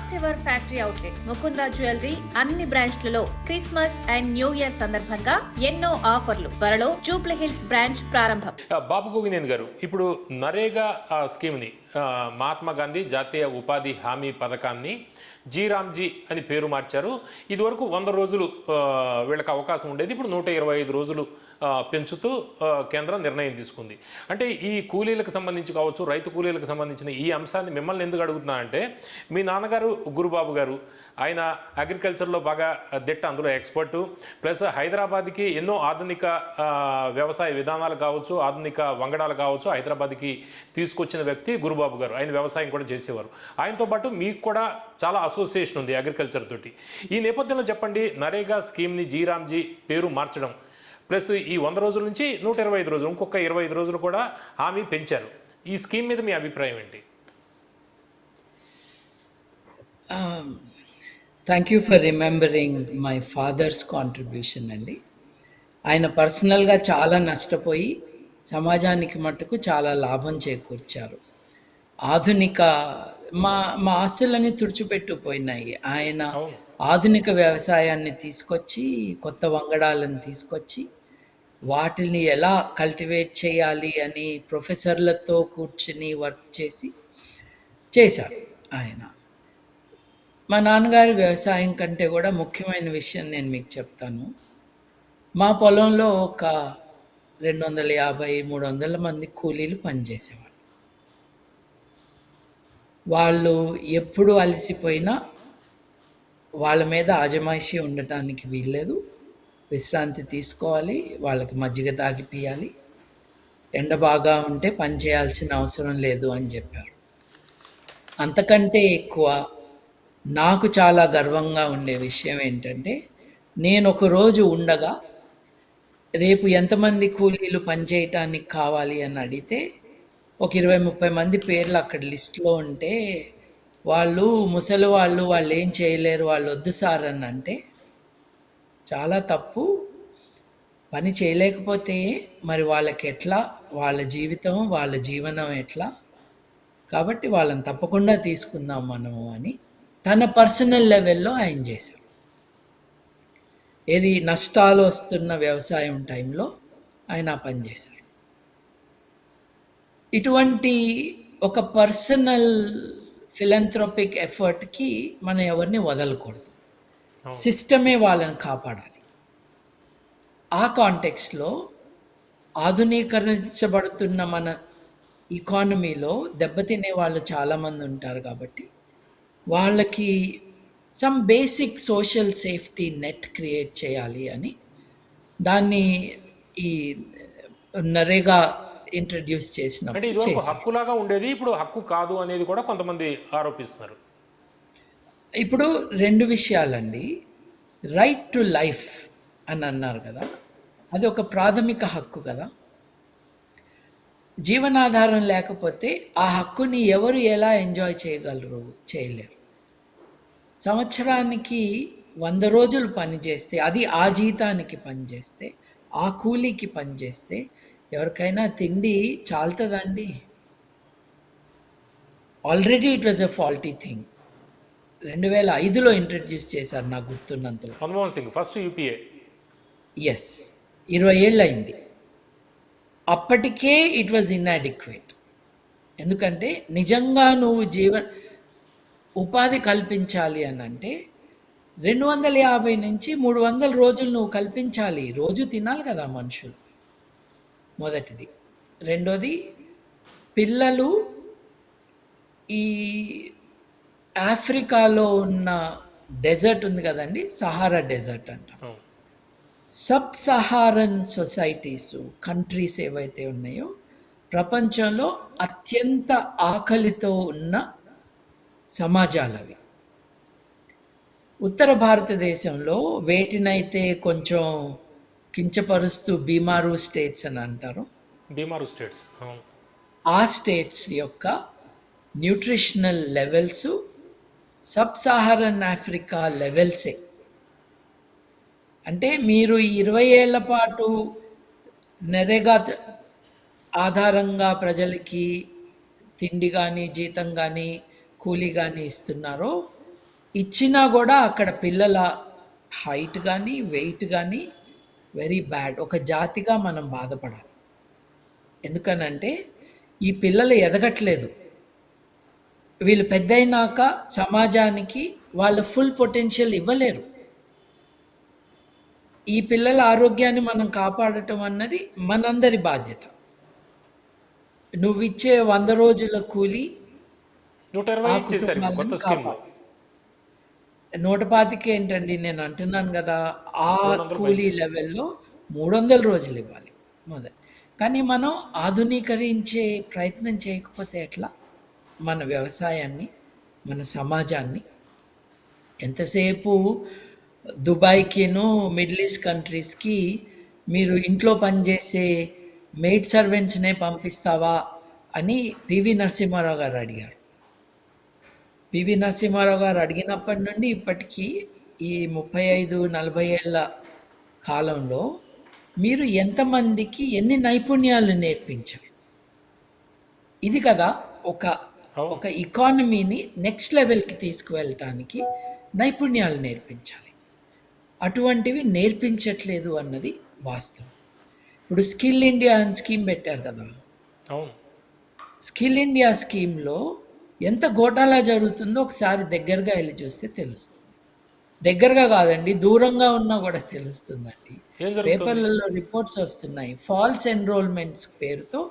First ever factory outlet Mukunda jewellery అన్ని బ్రాంచ్లలో Christmas and new year సందర్భంగా ఎన్నో ఆఫర్లు. త్వరలో జూబ్లీ హిల్స్ బ్రాంచ్ ప్రారంభం. బాబు గోవిందన్ గారు, ఇప్పుడు నరేగా స్కీమ్ని మహాత్మా గాంధీ జాతీయ ఉపాధి హామీ పథకాన్ని జీరామ్జీ అని పేరు మార్చారు. ఇదివరకు 100 రోజులు వీళ్ళకి అవకాశం ఉండేది, ఇప్పుడు 125 రోజులు పెంచుతూ కేంద్రం నిర్ణయం తీసుకుంది. అంటే ఈ కూలీలకు సంబంధించి కావచ్చు, రైతు కూలీలకు సంబంధించిన ఈ అంశాన్ని మిమ్మల్ని ఎందుకు అడుగుతున్నా అంటే, మీ నాన్నగారు గురుబాబు గారు, ఆయన అగ్రికల్చర్లో బాగా దిట్ట, అందులో ఎక్స్పర్టు, ప్లస్ హైదరాబాద్కి ఎన్నో ఆధునిక వ్యవసాయ విధానాలు కావచ్చు, ఆధునిక వంగడాలు కావచ్చు హైదరాబాద్కి తీసుకొచ్చిన వ్యక్తి గురుబాబు గారు. ఆయన వ్యవసాయం కూడా చేసేవారు. ఆయనతో పాటు మీకు కూడా చాలా అసోసియేషన్ ఉంది అగ్రికల్చర్ తోటి. ఈ నేపథ్యంలో చెప్పండి, నరేగా స్కీమ్ని జీరామ్జీ పేరు మార్చడం ప్లస్ ఈ 100 రోజుల నుంచి 125 రోజులు, ఇంకొక 25 రోజులు కూడా హామీ పెంచారు. ఈ స్కీమ్ మీద మీ అభిప్రాయం ఏంటి? Thank you for remembering my father's contribution అండి. ఆయన పర్సనల్గా చాలా నష్టపోయి సమాజానికి మట్టుకు చాలా లాభం చేకూర్చారు. ఆధునిక మా మా ఆస్తులన్నీ తుడిచిపెట్టుకుపోయినాయి. ఆయన ఆధునిక వ్యవసాయాన్ని తీసుకొచ్చి, కొత్త వంగడాలను తీసుకొచ్చి, వాటిని ఎలా కల్టివేట్ చేయాలి అని ప్రొఫెసర్లతో కూర్చుని వర్క్ చేశారు ఆయన. మా నాన్నగారి వ్యవసాయం కంటే కూడా ముఖ్యమైన విషయం నేను మీకు చెప్తాను. మా పొలంలో ఒక 250-300 మంది కూలీలు పనిచేసేవారు. వాళ్ళు ఎప్పుడు అలసిపోయినా వాళ్ళ మీద ఆజమాయిషీ ఉండటానికి వీల్లేదు. విశ్రాంతి తీసుకోవాలి, వాళ్ళకి మజ్జిగ తాగిపియాలి, ఎండ బాగా ఉంటే పని చేయాల్సిన అవసరం లేదు అని చెప్పారు. అంతకంటే ఎక్కువ నాకు చాలా గర్వంగా ఉండే విషయం ఏంటంటే, నేను ఒక రోజు ఉండగా రేపు ఎంతమంది కూలీలు పనిచేయటానికి కావాలి అని అడిగితే ఒక 20-30 మంది పేర్లు అక్కడ లిస్టులో ఉంటే, వాళ్ళు ముసలి వాళ్ళు ఏం చేయలేరు, వాళ్ళు వద్దు సార్ అని అంటే చాలా తప్పు. పని చేయలేకపోతే మరి వాళ్ళకి ఎట్లా, వాళ్ళ జీవితం వాళ్ళ జీవనం ఎట్లా, కాబట్టి వాళ్ళని తప్పకుండా తీసుకుందాం మనము అని తన పర్సనల్ లెవెల్లో ఆయన చేశారు. ఏది నష్టాలు వస్తున్న వ్యవసాయం టైంలో ఆయన పని చేశారు. ఇటువంటి ఒక పర్సనల్ ఫిలంథ్రోపిక్ ఎఫర్ట్కి మనం ఎవరిని వదలకూడదు. సిస్టమే వాళ్ళని కాపాడాలి. ఆ కాంటెక్స్లో ఆధునీకరించబడుతున్న మన ఎకానమీలో దెబ్బతినే వాళ్ళు చాలామంది ఉంటారు. కాబట్టి వాళ్ళకి some basic social safety net create చేయాలి అని దాన్ని ఈ నరేగా ఇంట్రడ్యూస్ అంటే ఇది హక్కులాగా ఉండేది, ఇప్పుడు హక్కు కాదు అనేది కూడా కొంతమంది ఆరోపిస్తున్నారు. ఇప్పుడు 2 విషయాలండి. రైట్ టు లైఫ్ అని అన్నారు కదా, అది ఒక ప్రాథమిక హక్కు కదా. జీవనాధారం లేకపోతే ఆ హక్కుని ఎవరు ఎలా ఎంజాయ్ చేయగలరు? చేయలేరు. సంవత్సరానికి 100 రోజులు పనిచేస్తే, అది ఆ జీతానికి పనిచేస్తే, ఆ కూలీకి పనిచేస్తే ఎవరికైనా తిండి చాలుతుందండి? Already it was a faulty thing. 2005లో ఇంట్రడ్యూస్ చేశారు నాకు గుర్తున్నంత. Manmohan Singh first UPA. Yes, 20 ఏళ్ళు అయింది. అప్పటికే ఇట్ వాజ్ ఇన్అడిక్వేట్. ఎందుకంటే నిజంగా నువ్వు ఉపాధి కల్పించాలి అని అంటే 250 నుంచి 300 రోజులు నువ్వు కల్పించాలి. రోజు తినాలి కదా మనుషులు, మొదటిది. రెండోది, పిల్లలు ఈ ఆఫ్రికాలో ఉన్న డెజర్ట్ ఉంది కదండి, సహారా డెజర్ట్ అంట. సబ్ సహారన్ సొసైటీస్, కంట్రీస్ ఏవైతే ఉన్నాయో ప్రపంచంలో అత్యంత ఆకలితో ఉన్న సమాజాలు అవి. ఉత్తర భారతదేశంలో వేటినైతే కొంచెం కించపరుస్తూ బీమారు స్టేట్స్ అని అంటారు, బీమారు స్టేట్స్, ఆ స్టేట్స్ యొక్క nutritional levels sub Saharan Africa లెవెల్సే. అంటే మీరు 20 ఏళ్ల పాటు నరేగా ఆధారంగా ప్రజలకి తిండి కానీ జీతం కానీ కూలీ కానీ ఇస్తున్నారో, ఇచ్చినా కూడా అక్కడ పిల్లల హైట్ కానీ వెయిట్ కానీ వెరీ బ్యాడ్. ఒక జాతిగా మనం బాధపడాలి. ఎందుకనంటే ఈ పిల్లలు ఎదగట్లేదు. వీళ్ళు పెద్దయినాక సమాజానికి వాళ్ళ ఫుల్ పొటెన్షియల్ ఇవ్వలేరు. ఈ పిల్లల ఆరోగ్యాన్ని మనం కాపాడటం అన్నది మనందరి బాధ్యత. నువ్విచ్చే 100 రోజుల కూలి 120 ఆ ఇచ్చేసారు ఇప్పుడు కొత్త కుటుంబాలను స్కీమ్లో. కాపాడు. 125 ఏంటండి, నేను అంటున్నాను కదా, ఆ 200 కూలీ పైనే. లెవెల్‌లో 300 రోజులు ఇవ్వాలి మొదట. కానీ మనం ఆధునీకరించే ప్రయత్నం చేయకపోతే ఎట్లా? మన వ్యవసాయాన్ని, మన సమాజాన్ని. ఎంతసేపు దుబాయ్‌కిను, మిడిల్ ఈస్ట్ కంట్రీస్‌కి మీరు ఇంట్లో పనిచేసే మెయిడ్ సర్వెంట్స్‌నే పంపిస్తావా అని పివి నరసింహారావు గారు అడిగారు. పివి నరసింహారావు గారు అడిగినప్పటి నుండి ఇప్పటికీ ఈ 35, 40 ఏళ్ల కాలంలో మీరు ఎంతమందికి ఎన్ని నైపుణ్యాలు నేర్పించారు? ఇది కదా ఒక అవును. ఒక ఎకానమీని నెక్స్ట్ లెవెల్‌కి తీసుకువెళ్ళటానికి నైపుణ్యాలు నేర్పించాలి. అటువంటివి నేర్పించట్లేదు అన్నది వాస్తవం. ఇప్పుడు స్కిల్ ఇండియా అని స్కీమ్ పెట్టారు కదా! అవును. స్కిల్ ఇండియా స్కీమ్‌లో ఎంత ఘోటాలా జరుగుతుందో ఒకసారి దగ్గరగా ఎళ్లి చూస్తే తెలుస్తుంది. దగ్గరగా కాదండి, దూరంగా ఉన్నా కూడా తెలుస్తుందండి. ఏం జరుగుతుంది? పేపర్లలో రిపోర్ట్స్ వస్తున్నాయి. ఫాల్స్ ఎన్రోల్మెంట్స్ పేరుతో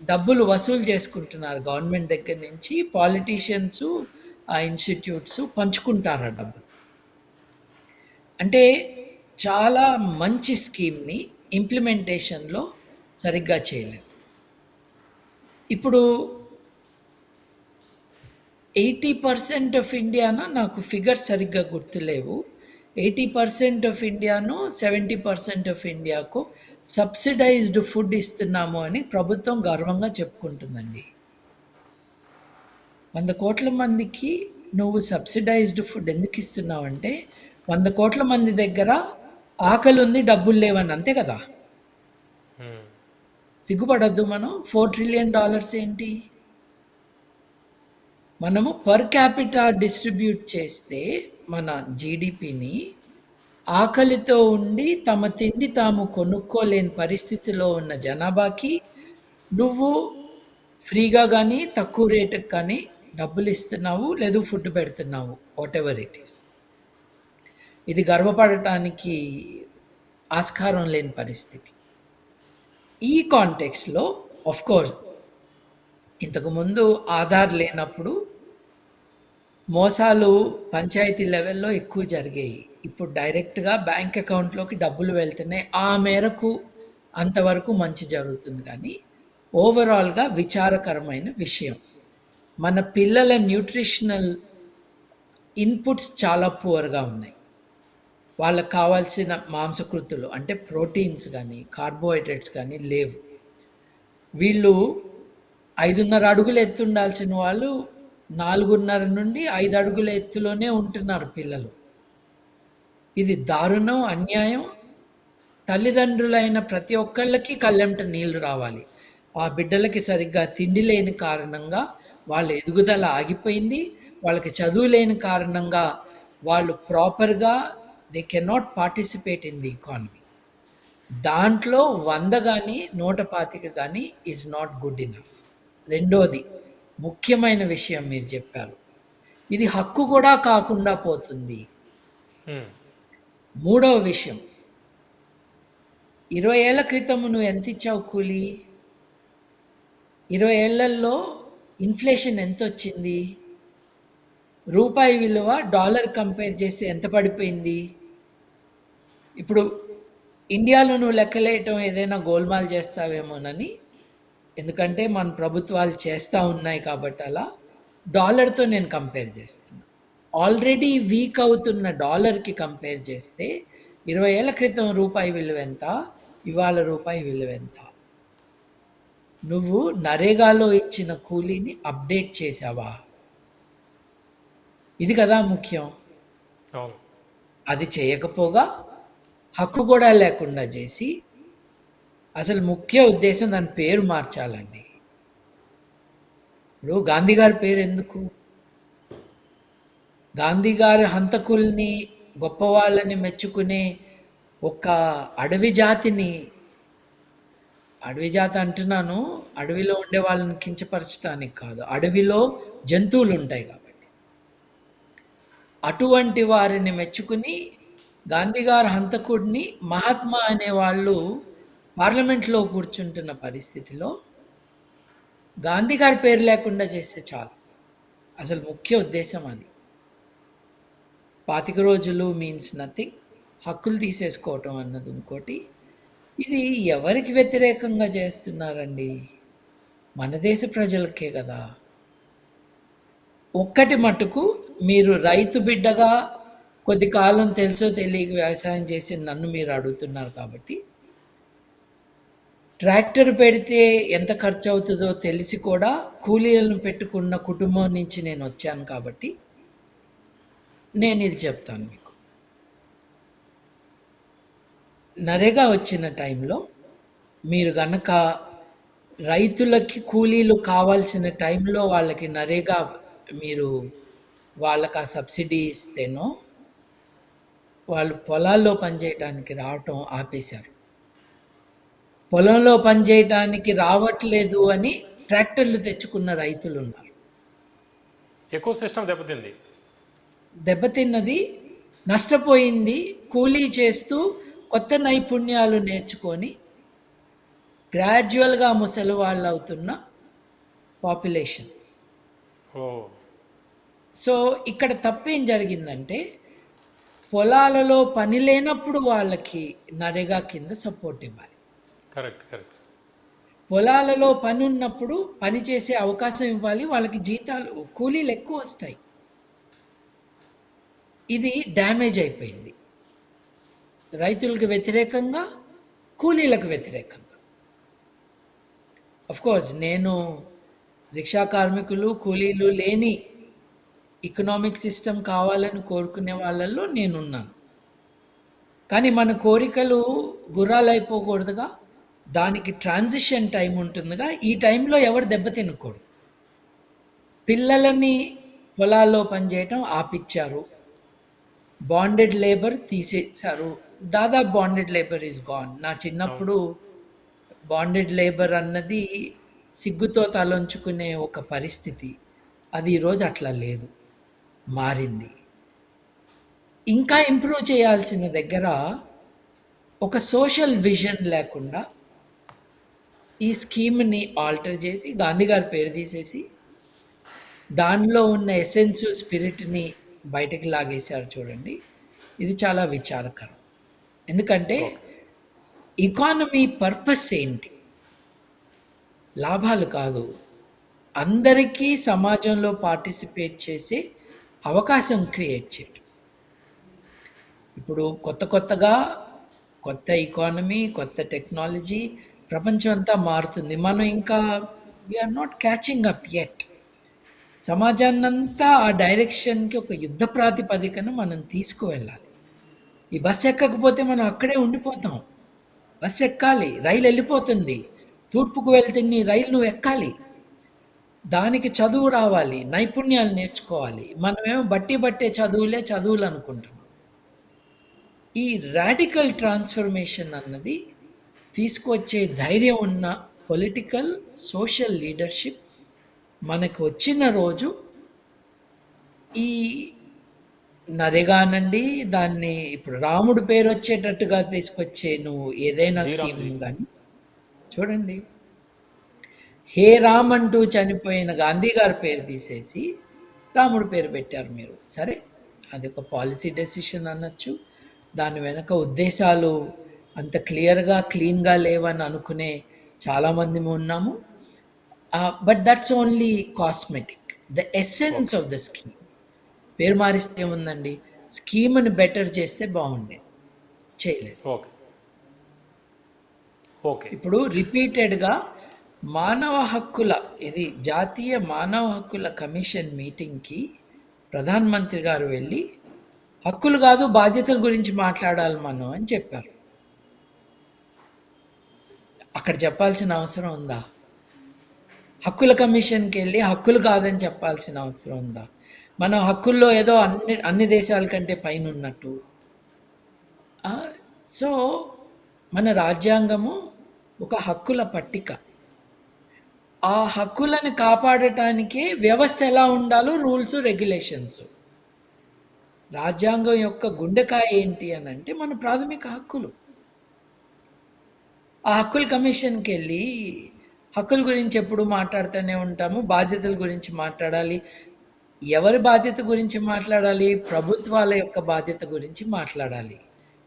డబ్బులు వసూలు చేసుకుంటున్నారు గవర్నమెంట్ దగ్గర నుంచి. పాలిటీషియన్స్, ఆ ఇన్‌స్టిట్యూట్స్ పంచుకుంటారు ఆ డబ్బులు. అంటే చాలా మంచి స్కీమ్‌ని ఇంప్లిమెంటేషన్‌లో సరిగ్గా చేయలేదు. ఇప్పుడు 80% ఆఫ్ ఇండియానా, నాకు ఫిగర్స్ సరిగ్గా గుర్తులేవు. 80% ఆఫ్ ఇండియాను, 70% ఆఫ్ ఇండియాకు సబ్సిడైజ్డ్ ఫుడ్ ఇస్తున్నాము అని ప్రభుత్వం గర్వంగా చెప్పుకుంటుందండి. 100 కోట్ల మందికి నువ్వు సబ్సిడైజ్డ్ ఫుడ్ ఎందుకు ఇస్తున్నావంటే 100 కోట్ల మంది దగ్గర ఆకలి ఉంది, డబ్బులు లేవని, అంతే కదా? హ్మ్. సిగ్గుపడొద్దు మనం. $4 ట్రిలియన్ ఏంటి? మనము పర్ క్యాపిటా డిస్ట్రిబ్యూట్ చేస్తే మన జీడిపిని, ఆకలితో ఉండి తమ తిండి తాము కొనుక్కోలేని పరిస్థితిలో ఉన్న జనాభాకి నువ్వు ఫ్రీగా కానీ తక్కువ రేటుకి కానీ డబ్బులు ఇస్తున్నావు, లేదు ఫుడ్ పెడుతున్నావు, వాట్ ఎవర్ ఇట్ ఈస్. ఇది గర్వపడటానికి ఆస్కారం లేని పరిస్థితి. ఈ కాంటెక్స్లో ఆఫ్ కోర్స్ ఇంతకుముందు ఆధార్ లేనప్పుడు మోసాలు పంచాయతీ లెవెల్లో ఎక్కువ జరిగాయి. ఇప్పుడు డైరెక్ట్‌గా బ్యాంక్ అకౌంట్‌లోకి డబ్బులు వెళ్తున్నాయి. ఆ మేరకు అంతవరకు మంచి జరుగుతుంది కానీ, ఓవరాల్‌గా విచారకరమైన విషయం. మన పిల్లల న్యూట్రిషనల్ ఇన్‌పుట్స్ చాలా పువర్‌గా ఉన్నాయి. వాళ్ళకి కావాల్సిన మాంసకృతులు అంటే ప్రోటీన్స్ గానీ, కార్బోహైడ్రేట్స్ గానీ లేవు. వీళ్ళు 5.5 అడుగులు ఎత్తుండాల్సిన వాళ్ళు 4.5 నుండి 5 అడుగుల ఎత్తులోనే ఉంటున్నారు పిల్లలు. ఇది దారుణం, అన్యాయం. తల్లిదండ్రులైన ప్రతి ఒక్కళ్ళకి కళ్ళెంట నీళ్లు రావాలి. ఆ బిడ్డలకి సరిగ్గా తిండి లేని కారణంగా వాళ్ళ ఎదుగుదల ఆగిపోయింది. వాళ్ళకి చదువు లేని కారణంగా వాళ్ళు ప్రాపర్‌గా they cannot participate in the economy. దాంట్లో 100 గానీ, 125 గానీ ఈజ్ నాట్ గుడ్ ఎనఫ్. రెండోది ముఖ్యమైన విషయం మీరు చెప్పారు. ఇది హక్కు కూడా కాకుండా పోతుంది. హ్మ్. మూడవ విషయం, 20 ఏళ్ల క్రితం నువ్వు ఎంత ఇచ్చావు కూలి? 20 ఏళ్లలో ఇన్ఫ్లేషన్ ఎంత వచ్చింది? రూపాయి విలువ డాలర్ కంపేర్ చేసి ఎంత పడిపోయింది? ఇప్పుడు ఇండియాలో నువ్వు లెక్కలేయటం ఏదైనా గోల్మాల్ చేస్తావేమోనని, ఎందుకంటే మన ప్రభుత్వాలు చేస్తూ ఉన్నాయి కాబట్టి అలా డాలర్తో నేను కంపేర్ చేస్తున్నా. ఆల్రెడీ వీక్ అవుతున్న డాలర్కి కంపేర్ చేస్తే 20 ఏళ్ల క్రితం రూపాయి విలువ ఎంత, ఇవాళ రూపాయి విలువ ఎంత? నువ్వు నరేగాలో ఇచ్చిన కూలీని అప్డేట్ చేసావా? ఇది కదా ముఖ్యం. అవును. అది చేయకపోగా హక్కు కూడా లేకుండా చేసి, అసలు ముఖ్య ఉద్దేశం దాని పేరు మార్చాలండి. ఇప్పుడు గాంధీ గారి పేరు ఎందుకు? గాంధీ గారి హంతకుల్ని గొప్పవాళ్ళని మెచ్చుకునే ఒక అడవి జాతిని, అడవి జాతి అంటున్నాను అడవిలో ఉండే వాళ్ళని కించపరచడానికి కాదు, అడవిలో జంతువులు ఉంటాయి కాబట్టి, అటువంటి వారిని మెచ్చుకుని గాంధీ గారి హంతకుడిని మహాత్మా అనేవాళ్ళు పార్లమెంట్లో కూర్చుంటున్న పరిస్థితిలో గాంధీ గారి పేరు లేకుండా చేస్తే చాలు. అసలు ముఖ్య ఉద్దేశం అది. 25 రోజులు మీన్స్ నథింగ్, హక్కులు తీసేసుకోవటం అన్నది ఇంకోటి. ఇది ఎవరికి వ్యతిరేకంగా చేస్తున్నారండి? మన దేశ ప్రజలకే కదా. ఒక్కటి మటుకు, మీరు రైతు బిడ్డగా కొద్ది కాలం తెలుసో తెలియక వ్యవసాయం చేసి నన్ను మీరు అడుగుతున్నారు కాబట్టి, ట్రాక్టర్ పెడితే ఎంత ఖర్చు అవుతుందో తెలిసి కూడా కూలీలను పెట్టుకున్న కుటుంబం నుంచి నేను వచ్చాను కాబట్టి నేను ఇది చెప్తాను మీకు. నరేగా వచ్చిన టైంలో మీరు గనక రైతులకి కూలీలు కావాల్సిన టైంలో వాళ్ళకి నరేగా మీరు వాళ్ళకి ఆ సబ్సిడీ ఇస్తేనో వాళ్ళు పొలాల్లో పనిచేయడానికి రావటం ఆపేశారు. పొలంలో పనిచేయడానికి రావట్లేదు అని ట్రాక్టర్లు తెచ్చుకున్న రైతులు ఉన్నారు. ఎక్కువ సిస్టమ్ దెబ్బతింది. దెబ్బతిన్నది, నష్టపోయింది. కూలీ చేస్తూ కొత్త నైపుణ్యాలు నేర్చుకొని గ్రాడ్యువల్గా ముసలి వాళ్ళు అవుతున్న పాపులేషన్. ఓ సో ఇక్కడ తప్పేం జరిగిందంటే, పొలాలలో పని లేనప్పుడు వాళ్ళకి నరేగా కింద సపోర్ట్ ఇవ్వాలి. Correct correct. పొలాలలో పని ఉన్నప్పుడు పని చేసే అవకాశం ఇవ్వాలి, వాళ్ళకి జీతాలు కూలీలు ఎక్కువ వస్తాయి. ఇది డ్యామేజ్ అయిపోయింది. రైతులకు వ్యతిరేకంగా, కూలీలకు వ్యతిరేకంగా. కోర్స్ నేను రిక్షా కార్మికులు, కూలీలు లేని ఎకనామిక్ సిస్టమ్ కావాలని కోరుకునే వాళ్ళల్లో నేనున్నాను. కానీ మన కోరికలు గుర్రాలు అయిపోకూడదుగా, దానికి ట్రాన్సిషన్ టైం ఉంటుందిగా. ఈ టైంలో ఎవరు దెబ్బతినకూడదు. పిల్లలని పొలాల్లో పనిచేయటం ఆపిచ్చారు, బాండెడ్ లేబర్ తీసేశారు. దాదాపు బాండెడ్ లేబర్ ఈజ్ గాన్. నా చిన్నప్పుడు బాండెడ్ లేబర్ అన్నది సిగ్గుతో తలంచుకునే ఒక పరిస్థితి. అది ఈరోజు అట్లా లేదు, మారింది. ఇంకా ఇంప్రూవ్ చేయాల్సిన దగ్గర ఒక సోషల్ విజన్ లేకుండా ఈ స్కీమ్ని ఆల్టర్ చేసి గాంధీ గారి పేరు తీసేసి దానిలో ఉన్న ఎసెన్స్ స్పిరిట్ని బయటకు లాగేశారు. చూడండి, ఇది చాలా విచారకరం. ఎందుకంటే ఎకానమీ పర్పస్ ఏంటి? లాభాలు కాదు, అందరికీ సమాజంలో పార్టిసిపేట్ చేసే అవకాశం క్రియేట్ చేయడం. ఇప్పుడు కొత్తగా కొత్త ఎకానమీ, కొత్త టెక్నాలజీ, ప్రపంచం అంతా మారుతుంది. మనం ఇంకా we're not catching up yet. సమాజాన్నంతా ఆ డైరెక్షన్కి ఒక యుద్ధ ప్రాతిపదికన మనం తీసుకువెళ్ళాలి. ఈ బస్సు ఎక్కకపోతే మనం అక్కడే ఉండిపోతాం. బస్సు ఎక్కాలి, రైలు వెళ్ళిపోతుంది, తూర్పుకు వెళ్తున్న రైలు నువ్వు ఎక్కాలి. దానికి చదువు రావాలి, నైపుణ్యాలు నేర్చుకోవాలి. మనమేమో బట్టే చదువులు అనుకుంటాం. ఈ రాడికల్ ట్రాన్స్ఫర్మేషన్ అన్నది తీసుకువచ్చే ధైర్యం ఉన్న పొలిటికల్, సోషల్ లీడర్షిప్ మనకు వచ్చిన రోజు ఈ నరేగానండి, దాన్ని ఇప్పుడు రాముడు పేరు వచ్చేటట్టుగా తీసుకొచ్చే నువ్వు ఏదైనా స్కీమ్ కానీ చూడండి. హే రామ్ అంటూ చనిపోయిన గాంధీ గారి పేరు తీసేసి రాముడు పేరు పెట్టారు మీరు. సరే, అది ఒక పాలసీ డెసిషన్ అనొచ్చు. దాని వెనక ఉద్దేశాలు అంత క్లియర్గా, క్లీన్గా లేవని అనుకునే చాలామంది ఉన్నాము. But that's only cosmetic. The essence of the scheme పేరు మారిస్తే ఏముందండి? స్కీమ్ని బెటర్ చేస్తే బాగుండేది, చేయలేదు. Okay okay. ఇప్పుడు రిపీటెడ్గా మానవ హక్కుల, ఇది జాతీయ మానవ హక్కుల కమిషన్ మీటింగ్కి ప్రధానమంత్రి గారు వెళ్ళి హక్కులు కాదు బాధ్యతల గురించి మాట్లాడాలి మనం అని చెప్పారు. అక్కడ చెప్పాల్సిన అవసరం ఉందా? హక్కుల కమిషన్కి వెళ్ళి హక్కులు కాదని చెప్పాల్సిన అవసరం ఉందా? మన హక్కుల్లో ఏదో అన్ని దేశాల కంటే పైన ఉన్నట్టు. సో మన రాజ్యాంగము ఒక హక్కుల పట్టిక. ఆ హక్కులను కాపాడటానికే వ్యవస్థ ఎలా ఉండాలో రూల్స్, రెగ్యులేషన్స్. రాజ్యాంగం యొక్క గుండెకాయ ఏంటి అని అంటే మన ప్రాథమిక హక్కులు. ఆ హక్కుల కమిషన్కి వెళ్ళి హక్కుల గురించి ఎప్పుడు మాట్లాడుతూనే ఉంటాము, బాధ్యతల గురించి మాట్లాడాలి. ఎవరి బాధ్యత గురించి మాట్లాడాలి? ప్రభుత్వాల యొక్క బాధ్యత గురించి మాట్లాడాలి.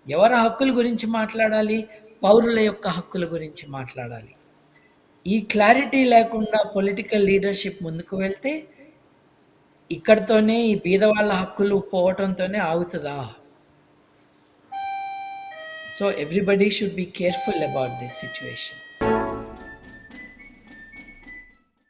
ఎవరి హక్కుల గురించి మాట్లాడాలి? పౌరుల యొక్క హక్కుల గురించి మాట్లాడాలి. ఈ క్లారిటీ లేకుండా పొలిటికల్ లీడర్షిప్ ముందుకు వెళ్తే ఇక్కడితోనే ఈ బీద వాళ్ళ హక్కులు పోవటంతోనే ఆగుతుందా? So everybody should be careful about this situation.